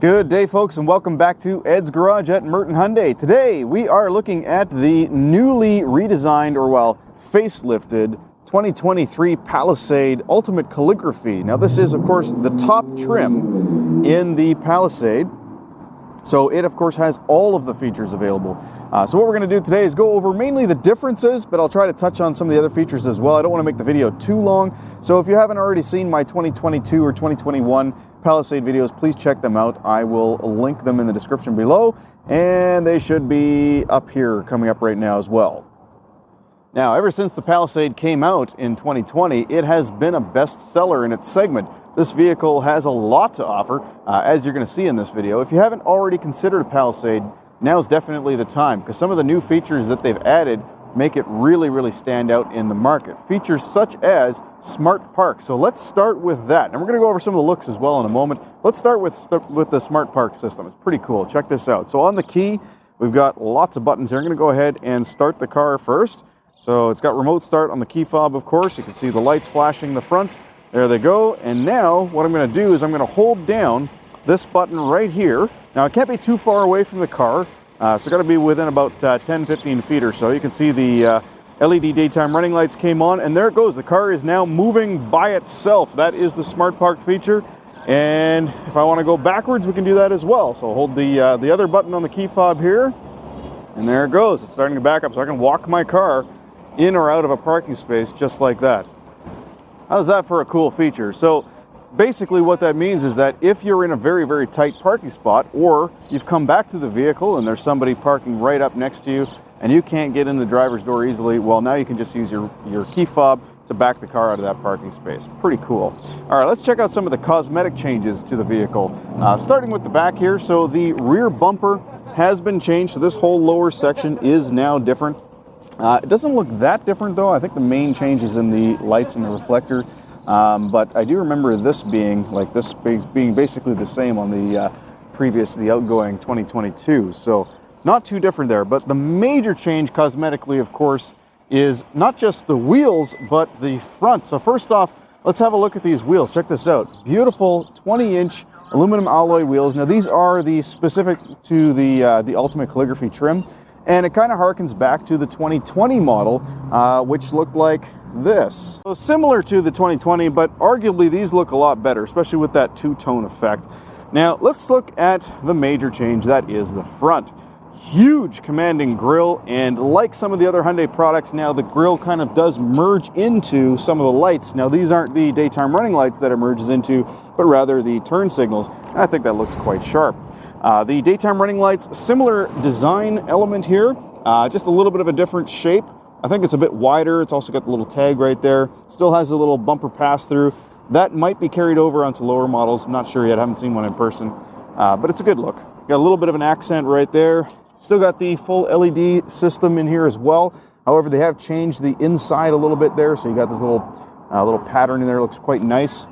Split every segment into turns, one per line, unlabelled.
Good day, folks, and welcome back to Ed's Garage at Merton Hyundai. Today, we are looking at the newly redesigned, or well, facelifted 2023 Palisade Ultimate Calligraphy. Now, this is, of course, the top trim in the Palisade. So it, of course, has all of the features available. So what we're going to do today is go over mainly the differences, but I'll try to touch on some of the other features as well. I don't want to make the video too long. So if you haven't already seen my 2022 or 2021 Palisade videos, please check them out. I will link them in the description below, and they should be up here, coming up right now as well. Now, ever since the Palisade came out in 2020, it has been a bestseller in its segment. This vehicle has a lot to offer, as you're going to see in this video. If you haven't already considered a Palisade, now's definitely the time, because some of the new features that they've added make it really stand out in the market. Features such as Smart Park. So let's start with that. And we're going to go over some of the looks as well in a moment. Let's start with the Smart Park system. It's pretty cool. Check this out. So on the key, we've got lots of buttons here. I'm going to go ahead and start the car first. So it's got remote start on the key fob, of course. You can see the lights flashing in the front. There they go. And now what I'm going to do is I'm going to hold down this button right here. Now, it can't be too far away from the car. So got to be within about 10-15 feet or so. You can see the LED daytime running lights came on, and there it goes. The car is now moving by itself. That is the Smart Park feature. And if I want to go backwards, we can do that as well. So hold the other button on the key fob here, and there it goes. It's starting to back up, so I can walk my car in or out of a parking space just like that. How's that for a cool feature? So basically what that means is that if you're in a very tight parking spot, or you've come back to the vehicle and there's somebody parking right up next to you and you can't get in the driver's door easily, well, now you can just use your key fob to back the car out of that parking space. Pretty cool. All right, let's check out some of the cosmetic changes to the vehicle. Starting with the back here, so the rear bumper has been changed, so this whole lower section is now different. It doesn't look that different though. I think the main change is in the lights and the reflector. But I do remember this being basically the same on the outgoing 2022. So not too different there. But the major change cosmetically, of course, is not just the wheels, but the front. So first off, let's have a look at these wheels. Check this out. Beautiful 20-inch aluminum alloy wheels. Now these are the specific to the Ultimate Calligraphy trim. And it kind of harkens back to the 2020 model, which looked like this. So similar to the 2020, but arguably these look a lot better, especially with that two-tone effect. Now let's look at the major change, that is the front. Huge commanding grille, and like some of the other Hyundai products, now the grille kind of does merge into some of the lights. Now these aren't the daytime running lights that it merges into, but rather the turn signals, and I think that looks quite sharp. The daytime running lights, similar design element here, just a little bit of a different shape. I think it's a bit wider. It's also got the little tag right there. Still has the little bumper pass-through. That might be carried over onto lower models. I'm not sure yet. I haven't seen one in person. But it's a good look. Got a little bit of an accent right there. Still got the full LED system in here as well. However, they have changed the inside a little bit there. So you got this little pattern in there. It looks quite nice.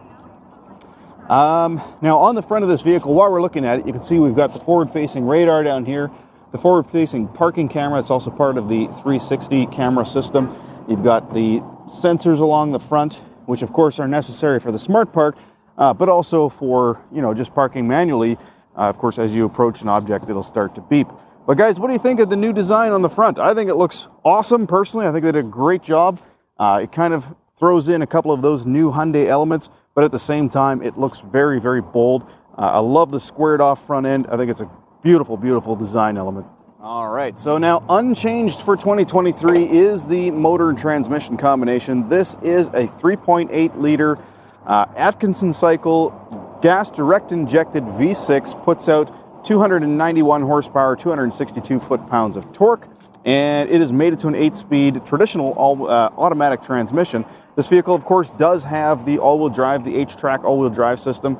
Now on the front of this vehicle, while we're looking at it, you can see we've got the forward-facing radar down here, the forward-facing parking camera. It's also part of the 360 camera system. You've got the sensors along the front, which of course are necessary for the Smart Park, but also for, just parking manually. Of course, as you approach an object, it'll start to beep. But guys, what do you think of the new design on the front? I think it looks awesome, personally. I think they did a great job. It kind of throws in a couple of those new Hyundai elements, but at the same time, it looks very bold. I love the squared off front end. I think it's a beautiful design element. All right, so now unchanged for 2023 is the motor and transmission combination. This is a 3.8 liter Atkinson cycle gas direct injected V6, puts out 291 horsepower, 262 foot-pounds of torque. And it is mated to an 8-speed traditional automatic transmission. This vehicle, of course, does have the all-wheel drive, the H-Track all-wheel drive system,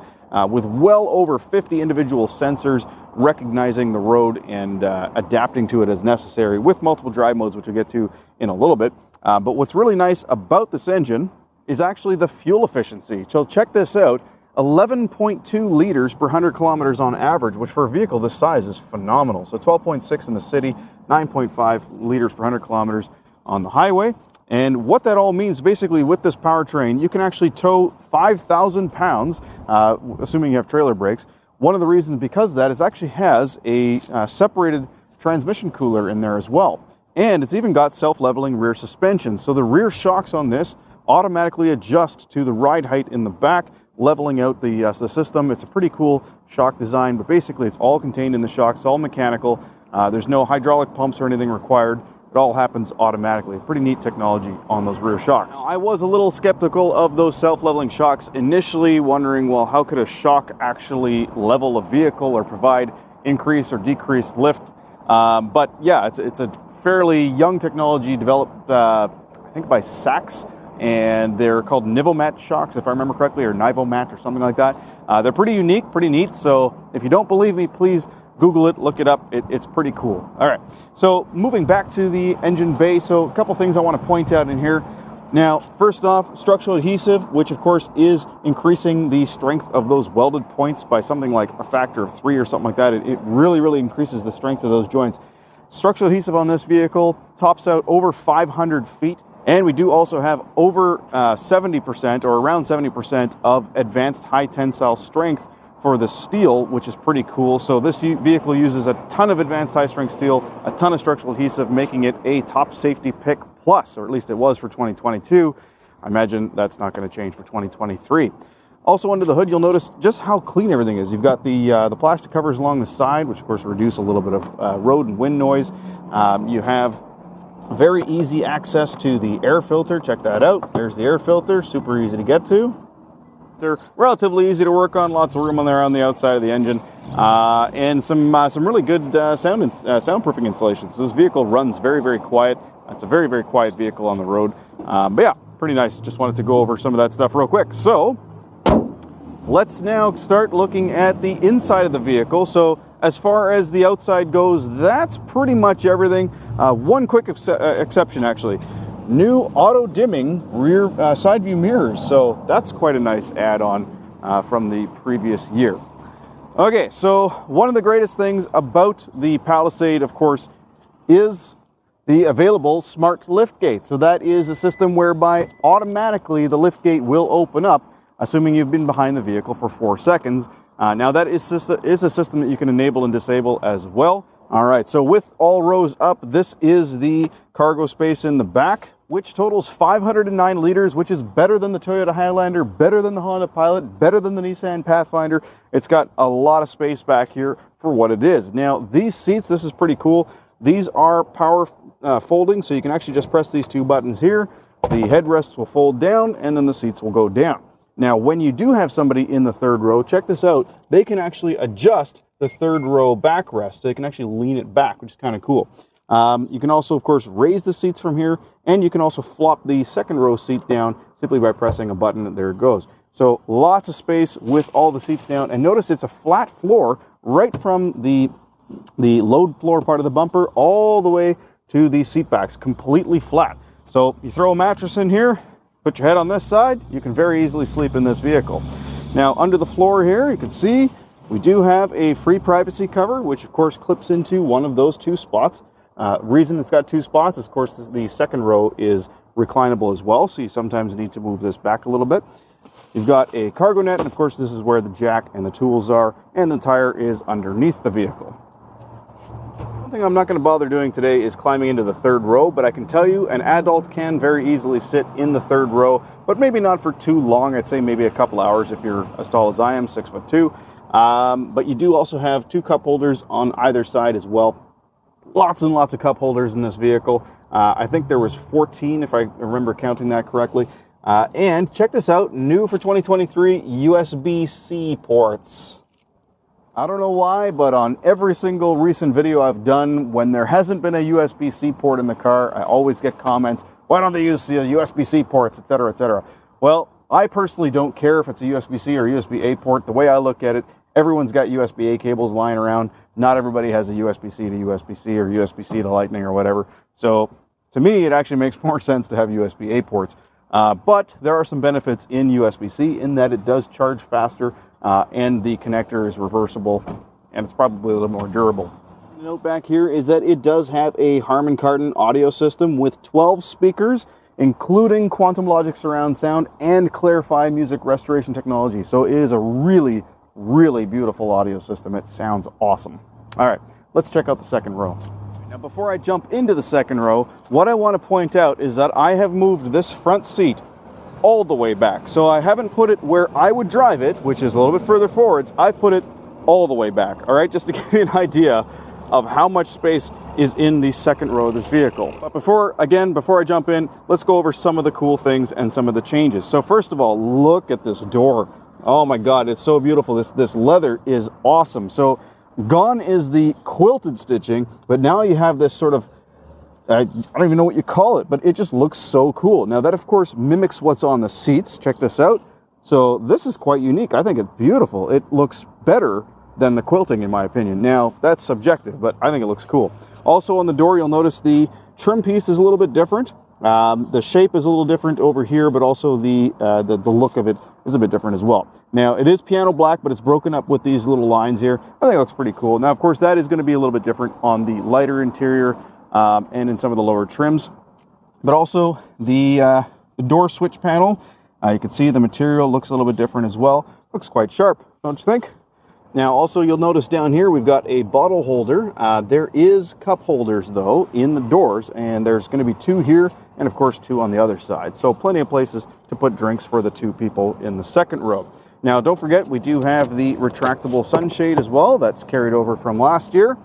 with well over 50 individual sensors recognizing the road and adapting to it as necessary with multiple drive modes, which we'll get to in a little bit. But what's really nice about this engine is actually the fuel efficiency. So check this out. 11.2 liters per 100 kilometers on average, which for a vehicle this size is phenomenal. So 12.6 in the city, 9.5 liters per 100 kilometers on the highway. And what that all means, basically, with this powertrain, you can actually tow 5,000 pounds, assuming you have trailer brakes, One of the reasons because of that is actually has a separated transmission cooler in there as well. And it's even got self-leveling rear suspension. So the rear shocks on this automatically adjust to the ride height in the back, leveling out the system. It's a pretty cool shock design, but basically it's all contained in the shocks, all mechanical. There's no hydraulic pumps or anything required. It all happens automatically. Pretty neat technology on those rear shocks. Now, I was a little skeptical of those self-leveling shocks initially, wondering, well, how could a shock actually level a vehicle or provide increased or decreased lift? But yeah, it's a fairly young technology developed, I think, by Sachs, and they're called Nivomat shocks, if I remember correctly, or Nivomat or something like that. They're pretty unique, pretty neat. So if you don't believe me, please Google it, look it up. It's pretty cool. All right, so moving back to the engine bay. So a couple things I want to point out in here. Now, first off, structural adhesive, which of course is increasing the strength of those welded points by something like a factor of 3 or something like that. It really, really increases the strength of those joints. Structural adhesive on this vehicle tops out over 500 feet. And we do also have over 70% or around 70% of advanced high tensile strength for the steel, which is pretty cool. So this vehicle uses a ton of advanced high-strength steel, a ton of structural adhesive, making it a top safety pick plus, or at least it was for 2022. I imagine that's not going to change for 2023. Also under the hood, you'll notice just how clean everything is. You've got the plastic covers along the side, which of course reduce a little bit of road and wind noise. You have very easy access to the air filter. Check that out. There's the air filter, super easy to get to. They're relatively easy to work on, lots of room on there on the outside of the engine, and some really good soundproofing installations. This vehicle runs very, very quiet. It's a very, very quiet vehicle on the road. But yeah, pretty nice. Just wanted to go over some of that stuff real quick. So let's now start looking at the inside of the vehicle. So as far as the outside goes, that's pretty much everything. One quick exception, actually. New auto-dimming rear side view mirrors, so that's quite a nice add-on from the previous year. Okay, so one of the greatest things about the Palisade, of course, is the available smart liftgate. So that is a system whereby automatically the liftgate will open up, assuming you've been behind the vehicle for 4 seconds. Now that is a system that you can enable and disable as well. All right, so with all rows up, this is the cargo space in the back, which totals 509 liters, which is better than the Toyota Highlander, better than the Honda Pilot, better than the Nissan Pathfinder. It's got a lot of space back here for what it is. Now, these seats, this is pretty cool. These are power folding, so you can actually just press these 2 buttons here. The headrests will fold down, and then the seats will go down. Now, when you do have somebody in the 3rd row, check this out. They can actually adjust the 3rd row backrest. They can actually lean it back, which is kind of cool. You can also, of course, raise the seats from here, and you can also flop the 2nd row seat down simply by pressing a button, and there it goes. So lots of space with all the seats down, and notice it's a flat floor right from the load floor part of the bumper all the way to the seat backs, completely flat. So you throw a mattress in here, put your head on this side, you can very easily sleep in this vehicle. Now under the floor here, you can see we do have a free privacy cover, which of course clips into one of those 2 spots. Reason it's got 2 spots is, of course, the 2nd row is reclinable as well, so you sometimes need to move this back a little bit. You've got a cargo net, and of course this is where the jack and the tools are, and the tire is underneath the vehicle. One thing I'm not going to bother doing today is climbing into the 3rd row, but I can tell you an adult can very easily sit in the 3rd row, but maybe not for too long. I'd say maybe a couple hours if you're as tall as I am, 6'2". But you do also have 2 cup holders on either side as well. Lots and lots of cup holders in this vehicle. I think there was 14, if I remember counting that correctly. And check this out, new for 2023, USB-C ports. I don't know why, but on every single recent video I've done, when there hasn't been a USB-C port in the car, I always get comments, why don't they use USB-C ports, etc., etc. Well, I personally don't care if it's a USB-C or USB-A port. The way I look at it, everyone's got USB-A cables lying around. Not everybody has a USB-C to USB-C or USB-C to Lightning or whatever. So to me, it actually makes more sense to have USB-A ports. But there are some benefits in USB-C in that it does charge faster and the connector is reversible and it's probably a little more durable. The note back here is that it does have a Harman Kardon audio system with 12 speakers, including Quantum Logic surround sound and Clarify music restoration technology. So it is a really, really beautiful audio system. It sounds awesome. All right, let's check out the second row. Now, before I jump into the second row, what I want to point out is that I have moved this front seat all the way back. So I haven't put it where I would drive it, which is a little bit further forwards. I've put it all the way back, all right, just to give you an idea of how much space is in the second row of this vehicle. But before I jump in, let's go over some of the cool things and some of the changes. So first of all, look at this door. Oh my God, it's so beautiful. This leather is awesome. So gone is the quilted stitching, but now you have this sort of, I don't even know what you call it, but it just looks so cool. Now that, of course, mimics what's on the seats. Check this out. So this is quite unique. I think it's beautiful. It looks better than the quilting, in my opinion. Now, that's subjective, but I think it looks cool. Also on the door, you'll notice the trim piece is a little bit different. The shape is a little different over here, but also the look of it is a bit different as well. Now, it is piano black, but it's broken up with these little lines here. I think it looks pretty cool. Now, of course, that is going to be a little bit different on the lighter interior and in some of the lower trims. But also the door switch panel, you can see the material looks a little bit different as well. Looks quite sharp, don't you think? Now, also, you'll notice down here we've got a bottle holder. There is cup holders, though, in the doors, and there's going to be 2 here and, of course, 2 on the other side. So plenty of places to put drinks for the 2 people in the second row. Now, don't forget, we do have the retractable sunshade as well. That's carried over from last year.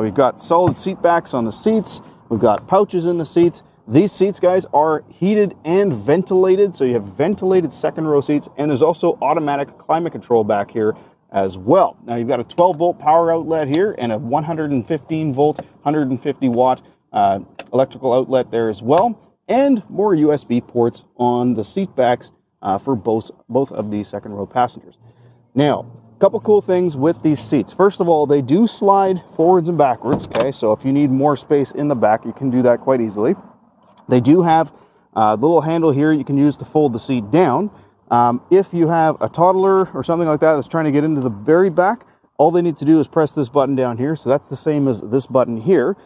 We've got solid seat backs on the seats. We've got pouches in the seats. These seats, guys, are heated and ventilated, so you have ventilated second row seats, and there's also automatic climate control back here as well. Now, you've got a 12-volt power outlet here and a 115-volt, 150-watt electrical outlet there as well, and more USB ports on the seat backs for both of the second row passengers. Now, a couple cool things with these seats. First of all, they do slide forwards and backwards, okay? So if you need more space in the back, you can do that quite easily. They do have a little handle here you can use to fold the seat down. If you have a toddler or something like that that's trying to get into the very back, all they need to do is press this button down here. So that's the same as this button here.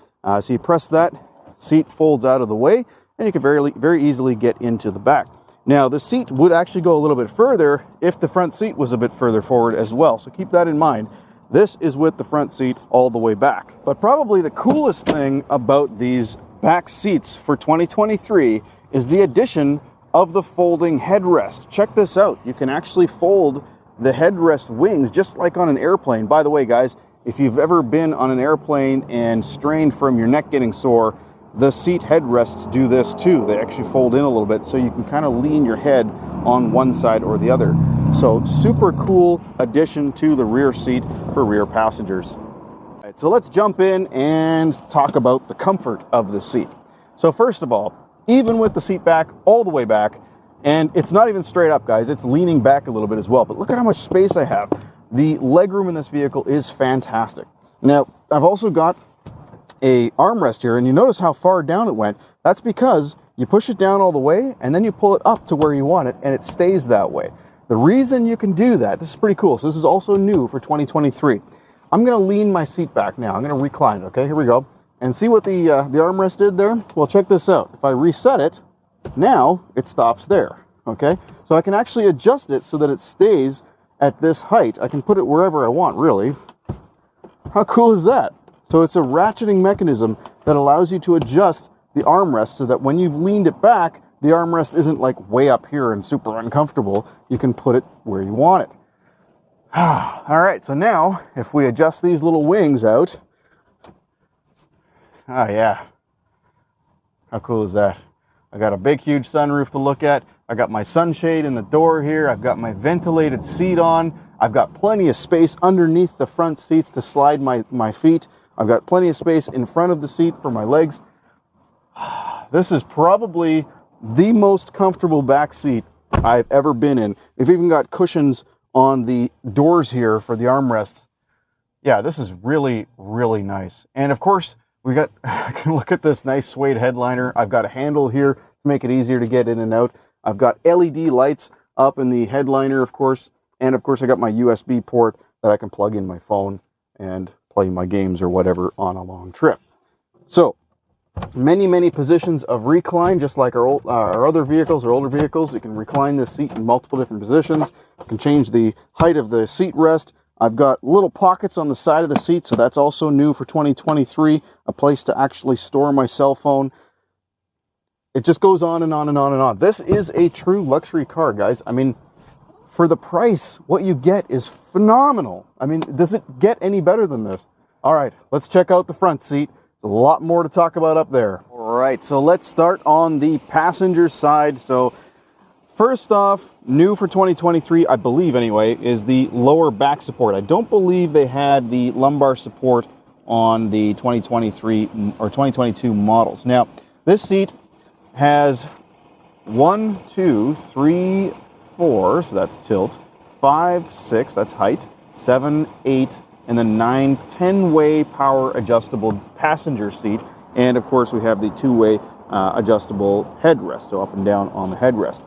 So you press that, seat folds out of the way, and you can very easily get into the back. Now, the seat would actually go a little bit further if the front seat was a bit further forward as well. So keep that in mind. This is with the front seat all the way back. But probably the coolest thing about these back seats for 2023 is the addition of the folding headrest. Check this out. You can actually fold the headrest wings just like on an airplane. By the way, guys, if you've ever been on an airplane and strained from your neck getting sore, the seat headrests do this too. They actually fold in a little bit so you can kind of lean your head on one side or the other. So super cool addition to the rear seat for rear passengers. All right, so let's jump in and talk about the comfort of the seat. So first of all, even with the seat back all the way back, and it's not even straight up, guys, it's leaning back a little bit as well, but look at how much space I have. The legroom in this vehicle is fantastic. Now, I've also got a armrest here, and you notice how far down it went. That's because you push it down all the way, and then you pull it up to where you want it, and it stays that way. The reason you can do that, this is pretty cool, so this is also new for 2023. I'm gonna lean my seat back now. I'm gonna recline it, okay? Here we go. And see what the armrest did there? Well, check this out. If I reset it, now it stops there, okay? So I can actually adjust it so that it stays at this height. I can put it wherever I want, really. How cool is that? So it's a ratcheting mechanism that allows you to adjust the armrest so that when you've leaned it back, the armrest isn't like way up here and super uncomfortable. You can put it where you want it. All right, so now if we adjust these little wings out, oh yeah, how cool is that? I got a big, huge sunroof to look at. I got my sunshade in the door here. I've got my ventilated seat on. I've got plenty of space underneath the front seats to slide my feet. I've got plenty of space in front of the seat for my legs. This is probably the most comfortable back seat I've ever been in. We've even got cushions on the doors here for the armrests. Yeah, this is really, really nice. And of course, I can look at this nice suede headliner. I've got a handle here to make it easier to get in and out. I've got LED lights up in the headliner, of course. And of course, I got my USB port that I can plug in my phone and play my games or whatever on a long trip. So Many positions of recline, just like our other vehicles, our older vehicles. You can recline this seat in multiple different positions. You can change the height of the seat rest. I've got little pockets on the side of the seat, so that's also new for 2023, a place to actually store my cell phone. It just goes on and on and on and on. This is a true luxury car, guys. I mean, for the price, what you get is phenomenal. I mean, does it get any better than this? All right, let's check out the front seat. There's a lot more to talk about up there. All right, so let's start on the passenger side. So first off, new for 2023, I believe anyway, is the lower back support. I don't believe they had the lumbar support on the 2023 or 2022 models. Now, this seat has 1, 2, 3, 4, so that's tilt, 5, 6, that's height, 7, 8, and then 9, 10-way power adjustable passenger seat. And of course, we have the 2-way adjustable headrest, so up and down on the headrest.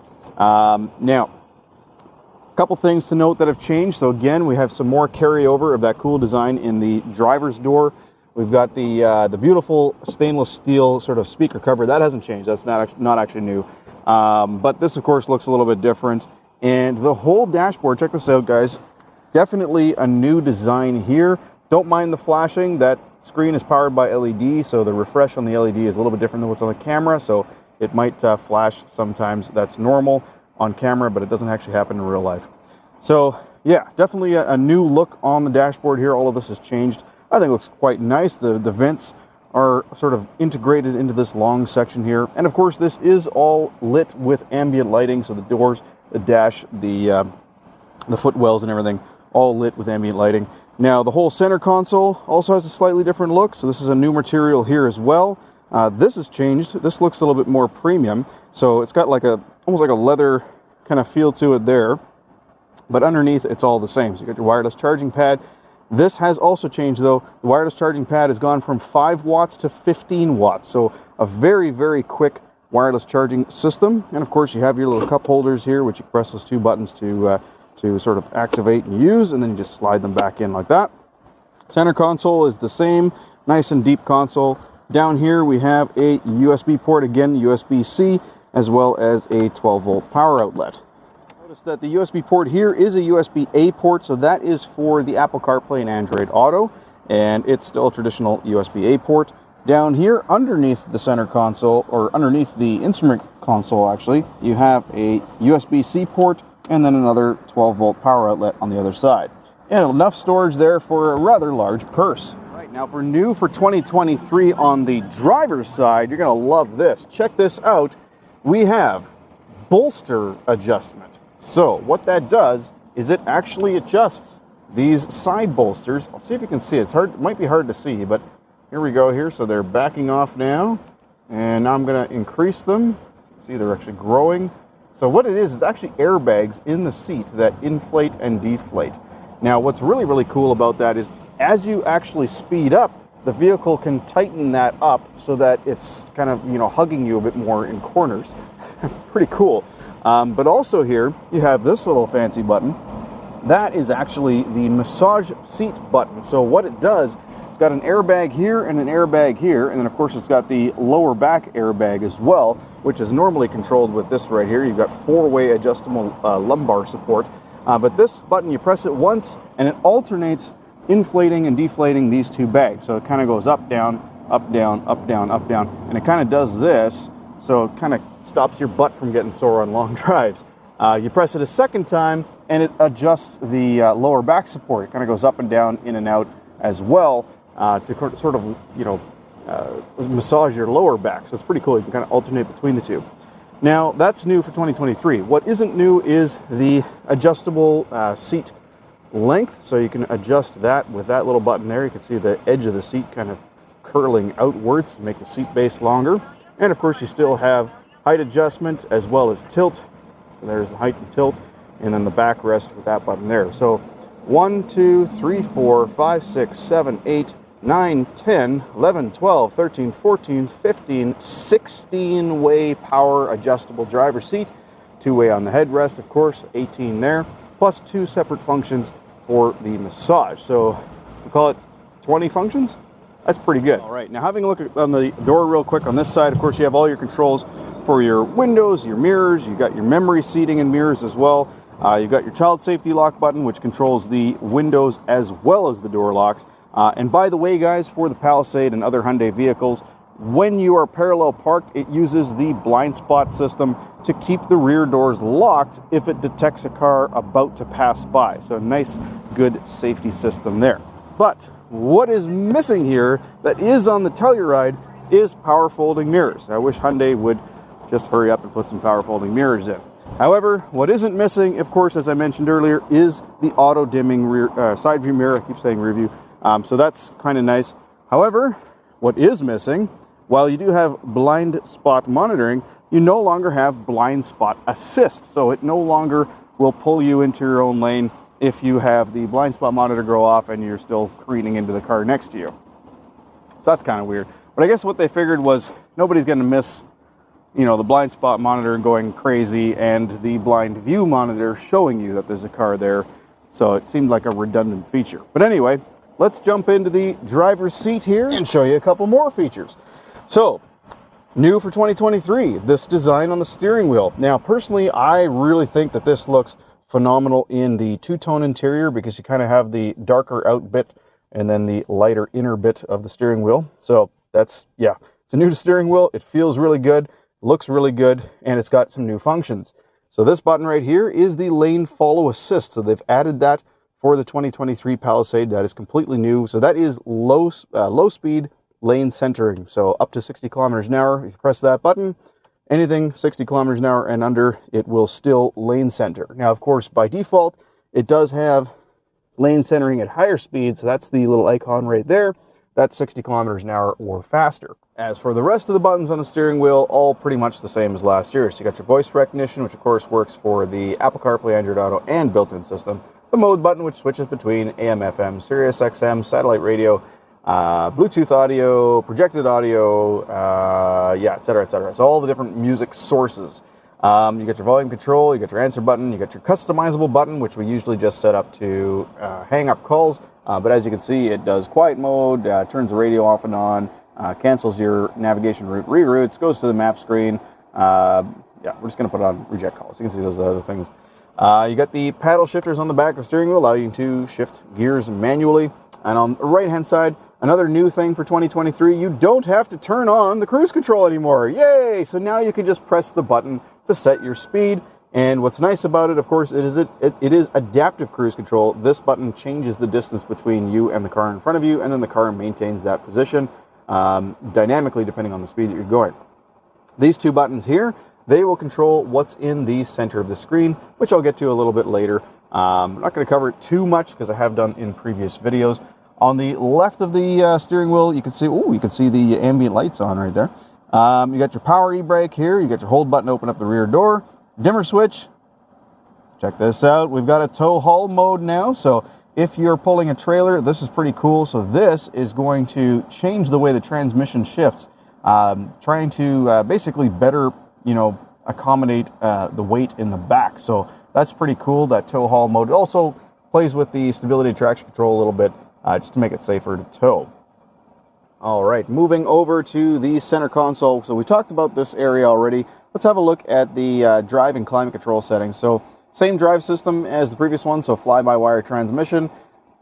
Now, a couple things to note that have changed. So again, we have some more carryover of that cool design in the driver's door. We've got the beautiful stainless steel sort of speaker cover. That hasn't changed. That's not actually new. But this, of course, looks a little bit different. And the whole dashboard, check this out, guys. Definitely a new design here. Don't mind the flashing. That screen is powered by LED, so the refresh on the LED is a little bit different than what's on the camera, so it might flash sometimes. That's normal on camera, but it doesn't actually happen in real life. So yeah, definitely a new look on the dashboard here. All of this has changed. I think it looks quite nice. The vents are sort of integrated into this long section here. And of course, this is all lit with ambient lighting, so the doors, the dash, the footwells and everything, all lit with ambient lighting. Now, the whole center console also has a slightly different look, so this is a new material here as well. This has changed. This looks a little bit more premium, so it's got like almost like a leather kind of feel to it there, but underneath it's all the same. So you got your wireless charging pad. This has also changed, though. The wireless charging pad has gone from 5 watts to 15 watts, so a very quick wireless charging system. And of course, you have your little cup holders here, which you press those 2 buttons to sort of activate and use, and then you just slide them back in like that. Center console is the same, nice and deep console. Down here we have a USB port, again USB-C, as well as a 12-volt power outlet. Notice that the USB port here is a USB-A port, so that is for the Apple CarPlay and Android Auto, and it's still a traditional USB-A port. Down here, underneath the center console, or underneath the instrument console actually, you have a USB-C port, and then another 12-volt power outlet on the other side. And enough storage there for a rather large purse. Right, now for new for 2023 on the driver's side, you're gonna love this. Check this out. We have bolster adjustment. So what that does is it actually adjusts these side bolsters. I'll see if you can see it. It's hard, it might be hard to see, but here we go here. So they're backing off now, and now I'm gonna increase them. So you can see they're actually growing. So what it is actually airbags in the seat that inflate and deflate. Now, what's really cool about that is as you actually speed up, the vehicle can tighten that up so that it's kind of, hugging you a bit more in corners. Pretty cool. But also here, you have this little fancy button. That is actually the massage seat button. So what it does, it's got an airbag here and an airbag here, and then of course it's got the lower back airbag as well, which is normally controlled with this right here. You've got 4-way adjustable lumbar support. But this button, you press it once and it alternates inflating and deflating these 2 bags. So it kind of goes up, down, up, down, up, down, up, down. And it kind of does this, so it kind of stops your butt from getting sore on long drives. You press it a second time and it adjusts the lower back support. It kind of goes up and down, in and out as well, to sort of, massage your lower back. So it's pretty cool. You can kind of alternate between the 2. Now, that's new for 2023. What isn't new is the adjustable seat length. So you can adjust that with that little button there. You can see the edge of the seat kind of curling outwards to make the seat base longer. And of course, you still have height adjustment as well as tilt. So there's the height and tilt, and then the backrest with that button there. So 1, 2, 3, 4, 5, 6, 7, 8, 9, 10, 11, 12, 13, 14, 15, 16-way power adjustable driver seat. 2-way on the headrest, of course, 18 there, plus 2 separate functions for the massage. So we call it 20 functions? That's pretty good. All right, now having a look on the door real quick on this side, of course, you have all your controls for your windows, your mirrors, you've got your memory seating and mirrors as well. You've got your child safety lock button, which controls the windows as well as the door locks. And by the way, guys, for the Palisade and other Hyundai vehicles, when you are parallel parked, it uses the blind spot system to keep the rear doors locked if it detects a car about to pass by. So nice, good safety system there. But what is missing here that is on the Telluride is power folding mirrors. I wish Hyundai would just hurry up and put some power folding mirrors in. However, what isn't missing, of course, as I mentioned earlier, is the auto dimming rear side view mirror. I keep saying rear view. So that's kind of nice. However, what is missing, while you do have blind spot monitoring, you no longer have blind spot assist. So it no longer will pull you into your own lane if you have the blind spot monitor go off and you're still careening into the car next to you. So that's kind of weird. But I guess what they figured was nobody's going to miss, you know, the blind spot monitor going crazy and the blind view monitor showing you that there's a car there. So it seemed like a redundant feature. But anyway, let's jump into the driver's seat here and show you a couple more features. So, new for 2023, this design on the steering wheel. Now, personally, I really think that this looks phenomenal in the two-tone interior because you kind of have the darker out bit and then the lighter inner bit of the steering wheel. So that's, yeah, it's a new steering wheel. It feels really good, looks really good, and it's got some new functions. So this button right here is the lane follow assist. So they've added that for the 2023 Palisade. That is completely new. So that is low speed lane centering. So up to 60 kilometers an hour. If you press that button, anything 60 kilometers an hour and under, it will still lane center. Now, of course, by default, it does have lane centering at higher speed. So that's the little icon right there. That's 60 kilometers an hour or faster. As for the rest of the buttons on the steering wheel, all pretty much the same as last year. So you got your voice recognition, which of course works for the Apple CarPlay, Android Auto, and built-in system. The mode button, which switches between AM, FM, Sirius XM, satellite radio, Bluetooth audio, projected audio, yeah, etc., etc. So all the different music sources. You got your volume control, you got your answer button, you got your customizable button, which we usually just set up to hang up calls. But as you can see, it does quiet mode, turns the radio off and on, cancels your navigation route, reroutes, goes to the map screen. Yeah, we're just going to put on reject calls. You can see those other things. You got the paddle shifters on the back of the steering wheel, allow you to shift gears manually. And on the right-hand side, another new thing for 2023, you don't have to turn on the cruise control anymore. Yay! So now you can just press the button to set your speed. And what's nice about it, of course, it is adaptive cruise control. This button changes the distance between you and the car in front of you, and then the car maintains that position dynamically depending on the speed that you're going. These two buttons here, they will control what's in the center of the screen, which I'll get to a little bit later. I'm not going to cover it too much because I have done in previous videos. On the left of the steering wheel, you can see the ambient lights on right there. You got your power e-brake here. You got your hold button to open up the rear door. Dimmer switch. Check this out. We've got a tow haul mode now. So if you're pulling a trailer, this is pretty cool. So this is going to change the way the transmission shifts, trying to basically better, accommodate the weight in the back. So that's pretty cool, that tow haul mode. It also plays with the stability and traction control a little bit, just to make it safer to tow. All right, moving over to the center console. So we talked about this area already. Let's have a look at the drive and climate control settings. So same drive system as the previous one, so fly-by-wire transmission.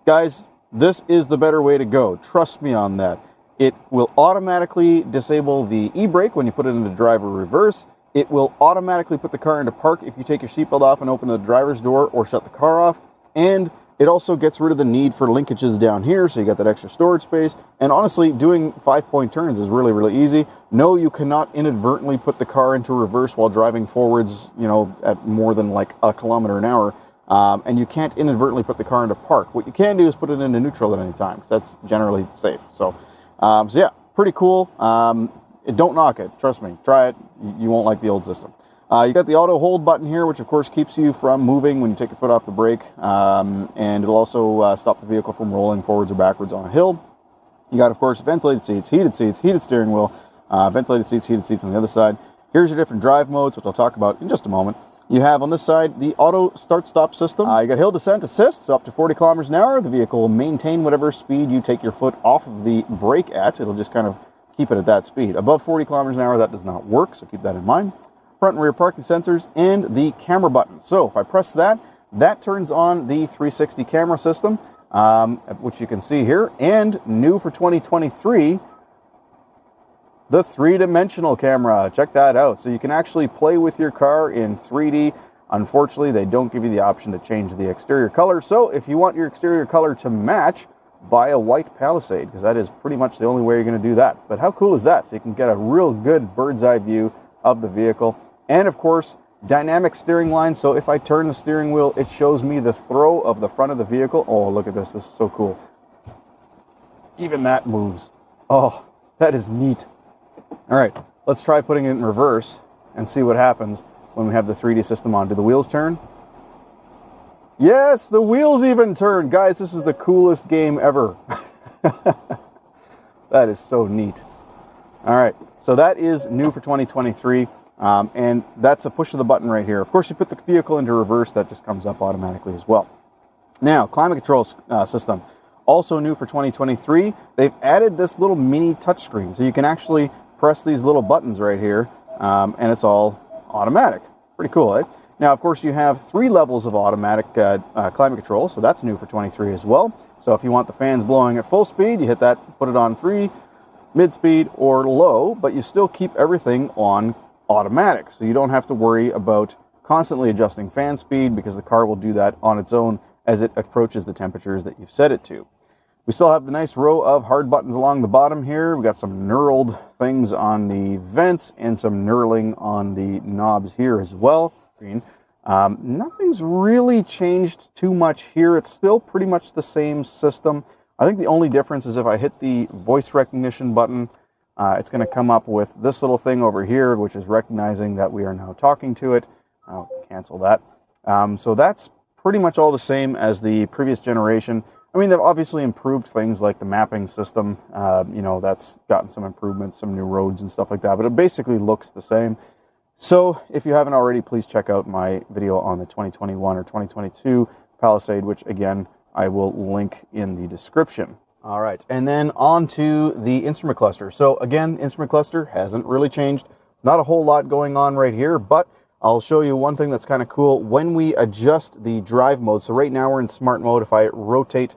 Guys, this is the better way to go. Trust me on that. It will automatically disable the e-brake when you put it into driver reverse. It will automatically put the car into park if you take your seatbelt off and open the driver's door or shut the car off. And it also gets rid of the need for linkages down here, so you got that extra storage space. And honestly, doing 5-point turns is really, really easy. No, you cannot inadvertently put the car into reverse while driving forwards, at more than like a kilometer an hour. And you can't inadvertently put the car into park. What you can do is put it into neutral at any time, because that's generally safe. So yeah, pretty cool. Don't knock it. Trust me. Try it. You won't like the old system. You got the auto hold button here, which of course keeps you from moving when you take your foot off the brake, and it'll also stop the vehicle from rolling forwards or backwards on a hill. You got, of course, ventilated seats, heated steering wheel, ventilated seats, heated seats on the other side. Here's your different drive modes, which I'll talk about in just a moment. You have on this side the auto start-stop system. You got hill descent assist, so up to 40 kilometers an hour. The vehicle will maintain whatever speed you take your foot off of the brake at. It'll just kind of keep it at that speed. Above 40 kilometers an hour, that does not work, so keep that in mind. Front and rear parking sensors and the camera button. So if I press that, that turns on the 360 camera system, which you can see here. And new for 2023, the three-dimensional camera. Check that out. So you can actually play with your car in 3D. Unfortunately, they don't give you the option to change the exterior color. So if you want your exterior color to match, buy a white Palisade, because that is pretty much the only way you're going to do that. But how cool is that? So you can get a real good bird's eye view of the vehicle. And of course, dynamic steering line. So if I turn the steering wheel, it shows me the throw of the front of the vehicle. Oh, look at this. This is so cool. Even that moves. Oh, that is neat. All right, let's try putting it in reverse and see what happens when we have the 3D system on. Do the wheels turn? Yes, the wheels even turn. Guys, this is the coolest game ever. That is so neat. All right, so that is new for 2023, and that's a push of the button right here. Of course, you put the vehicle into reverse, that just comes up automatically as well. Now, climate control system, also new for 2023. They've added this little mini touchscreen, so you can actually press these little buttons right here, and it's all automatic. Pretty cool, eh? Now, of course, you have 3 levels of automatic climate control, so that's new for 23 as well. So if you want the fans blowing at full speed, you hit that, put it on 3, mid-speed, or low, but you still keep everything on automatic. So you don't have to worry about constantly adjusting fan speed, because the car will do that on its own as it approaches the temperatures that you've set it to. We still have the nice row of hard buttons along the bottom here. We've got some knurled things on the vents and some knurling on the knobs here as well. Nothing's really changed too much here. It's still pretty much the same system. I think the only difference is if I hit the voice recognition button, it's going to come up with this little thing over here, which is recognizing that we are now talking to it. I'll cancel that. So that's pretty much all the same as the previous generation. I mean, they've obviously improved things like the mapping system. You know, that's gotten some improvements, some new roads and stuff like that, but it basically looks the same. So if you haven't already, please check out my video on the 2021 or 2022 Palisade, which again, I will link in the description. All right, and then on to the instrument cluster. So again, instrument cluster hasn't really changed. It's not a whole lot going on right here, but I'll show you one thing that's kind of cool. When we adjust the drive mode, so right now we're in smart mode. If I rotate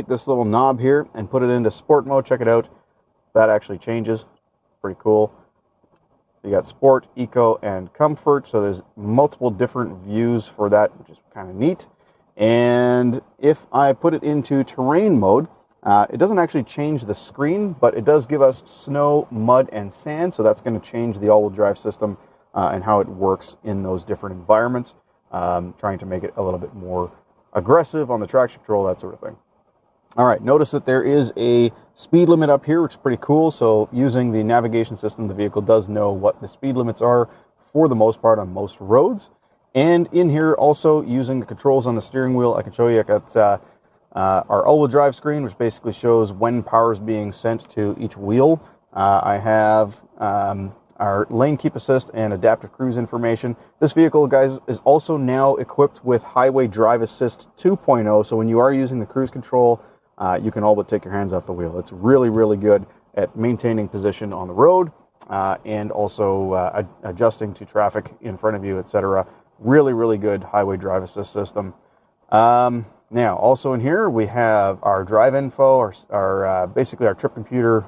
this little knob here and put it into sport mode, check it out, that actually changes. Pretty cool. You got sport, eco, and comfort. So there's multiple different views for that, which is kind of neat. And if I put it into terrain mode, it doesn't actually change the screen, but it does give us snow, mud, and sand. So that's going to change the all-wheel drive system and how it works in those different environments, trying to make it a little bit more aggressive on the traction control, that sort of thing. All right, notice that there is a speed limit up here, which is pretty cool. So using the navigation system, the vehicle does know what the speed limits are for the most part on most roads. And in here, also using the controls on the steering wheel, I can show you, I got our all-wheel drive screen, which basically shows when power is being sent to each wheel. I have our lane keep assist and adaptive cruise information. This vehicle, guys, is also now equipped with highway drive assist 2.0. So when you are using the cruise control, you can all but take your hands off the wheel. It's really, really good at maintaining position on the road and also adjusting to traffic in front of you, etc. Really, really good highway drive assist system. Now, also in here, we have our drive info, our basically our trip computer.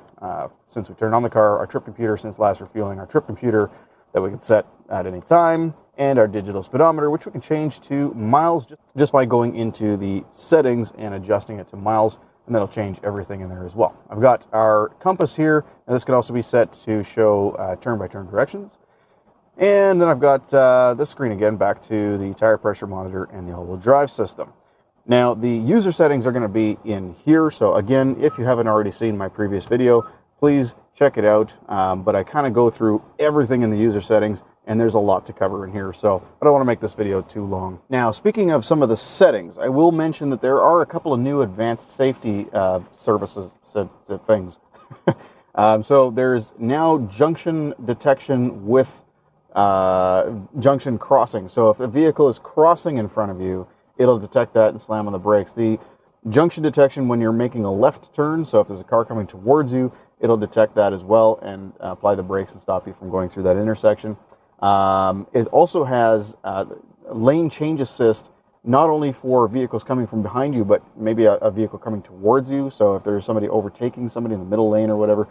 Since we turned on the car, our trip computer since last refueling, our trip computer that we can set at any time, and our digital speedometer, which we can change to miles just by going into the settings and adjusting it to miles, and that'll change everything in there as well. I've got our compass here, and this can also be set to show turn-by-turn directions. And then I've got this screen again, back to the tire pressure monitor and the all-wheel drive system. Now, the user settings are going to be in here. So again, if you haven't already seen my previous video, please check it out. But I kind of go through everything in the user settings, and there's a lot to cover in here. So I don't want to make this video too long. Now, speaking of some of the settings, I will mention that there are a couple of new advanced safety services, things. So there's now junction detection with junction crossing. So if a vehicle is crossing in front of you, it'll detect that and slam on the brakes. The junction detection when you're making a left turn, so if there's a car coming towards you, it'll detect that as well and apply the brakes and stop you from going through that intersection. It also has lane change assist, not only for vehicles coming from behind you, but maybe a vehicle coming towards you. So if there's somebody overtaking somebody in the middle lane or whatever.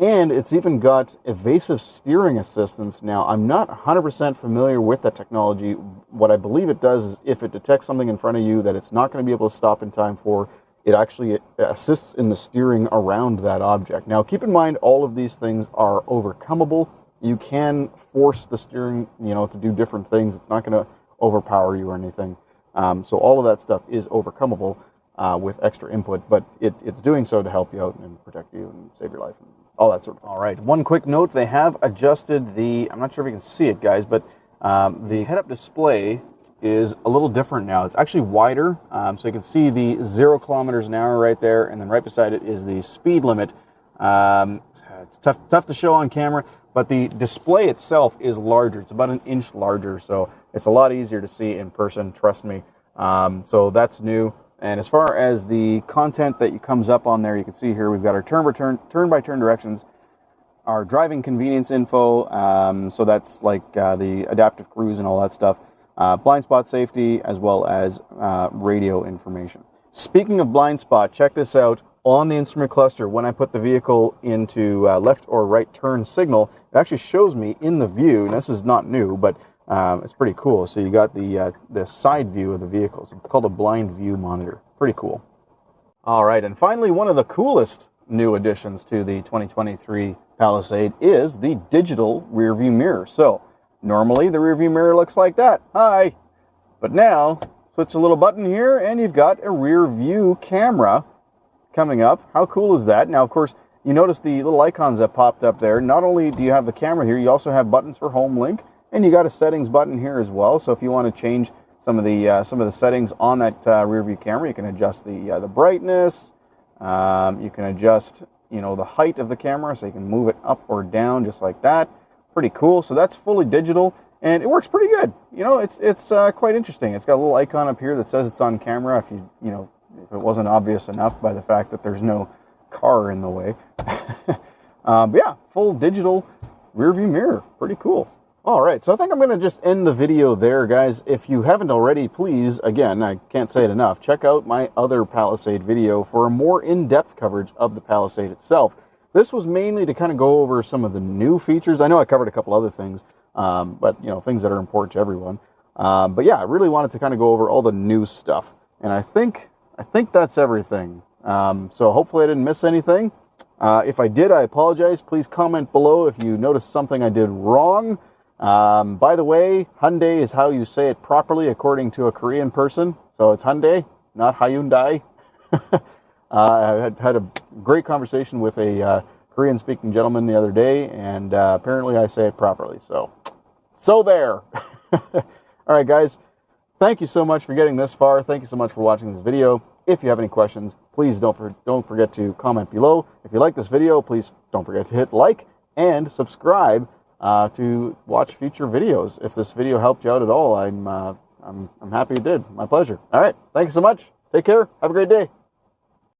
And it's even got evasive steering assistance. Now, I'm not 100% familiar with that technology. What I believe it does is if it detects something in front of you that it's not going to be able to stop in time for, it actually assists in the steering around that object. Now, keep in mind, all of these things are overcomable. You can force the steering, to do different things. It's not going to overpower you or anything. So all of that stuff is overcomable with extra input, but it's doing so to help you out and protect you and save your life and all that sort of thing. All right, one quick note, they have adjusted I'm not sure if you can see it, guys, but the head-up display is a little different now. It's actually wider, so you can see the 0 kilometers an hour right there, and then right beside it is the speed limit. It's tough to show on camera, but the display itself is larger. It's about 1 inch larger, so it's a lot easier to see in person, trust me. So that's new. And as far as the content that comes up on there, you can see here we've got our turn-by-turn directions, our driving convenience info, so that's like the adaptive cruise and all that stuff, blind spot safety, as well as radio information. Speaking of blind spot, check this out. On the instrument cluster, when I put the vehicle into left or right turn signal, it actually shows me in the view, and this is not new, but it's pretty cool. So you got the side view of the vehicle. It's called a blind view monitor. Pretty cool. All right, and finally, one of the coolest new additions to the 2023 Palisade is the digital rear view mirror. So normally the rear view mirror looks like that. Hi. But now, switch a little button here, and you've got a rear view camera coming up. How cool is that? Now, of course, you notice the little icons that popped up there. Not only do you have the camera here, you also have buttons for home link. And you got a settings button here as well. So if you want to change some of the settings on that rear view camera, you can adjust the brightness. You can adjust the height of the camera, so you can move it up or down just like that. Pretty cool. So that's fully digital, and it works pretty good. It's quite interesting. It's got a little icon up here that says it's on camera. If if it wasn't obvious enough by the fact that there's no car in the way. But yeah, full digital rear view mirror. Pretty cool. All right, so I think I'm going to just end the video there, guys. If you haven't already, please, again, I can't say it enough, check out my other Palisade video for a more in-depth coverage of the Palisade itself. This was mainly to kind of go over some of the new features. I know I covered a couple other things, but, things that are important to everyone. But yeah, I really wanted to kind of go over all the new stuff. And I think that's everything. So hopefully I didn't miss anything. If I did, I apologize. Please comment below if you noticed something I did wrong. By the way, Hyundai is how you say it properly according to a Korean person. So it's Hyundai, not Hyundai. I had a great conversation with a Korean-speaking gentleman the other day, and apparently I say it properly. So there. All right, guys. Thank you so much for getting this far. Thank you so much for watching this video. If you have any questions, please don't forget to comment below. If you like this video, please don't forget to hit like and subscribe to watch future videos. If this video helped you out at all, I'm happy it did. My pleasure. All right. Thank you so much. Take care. Have a great day.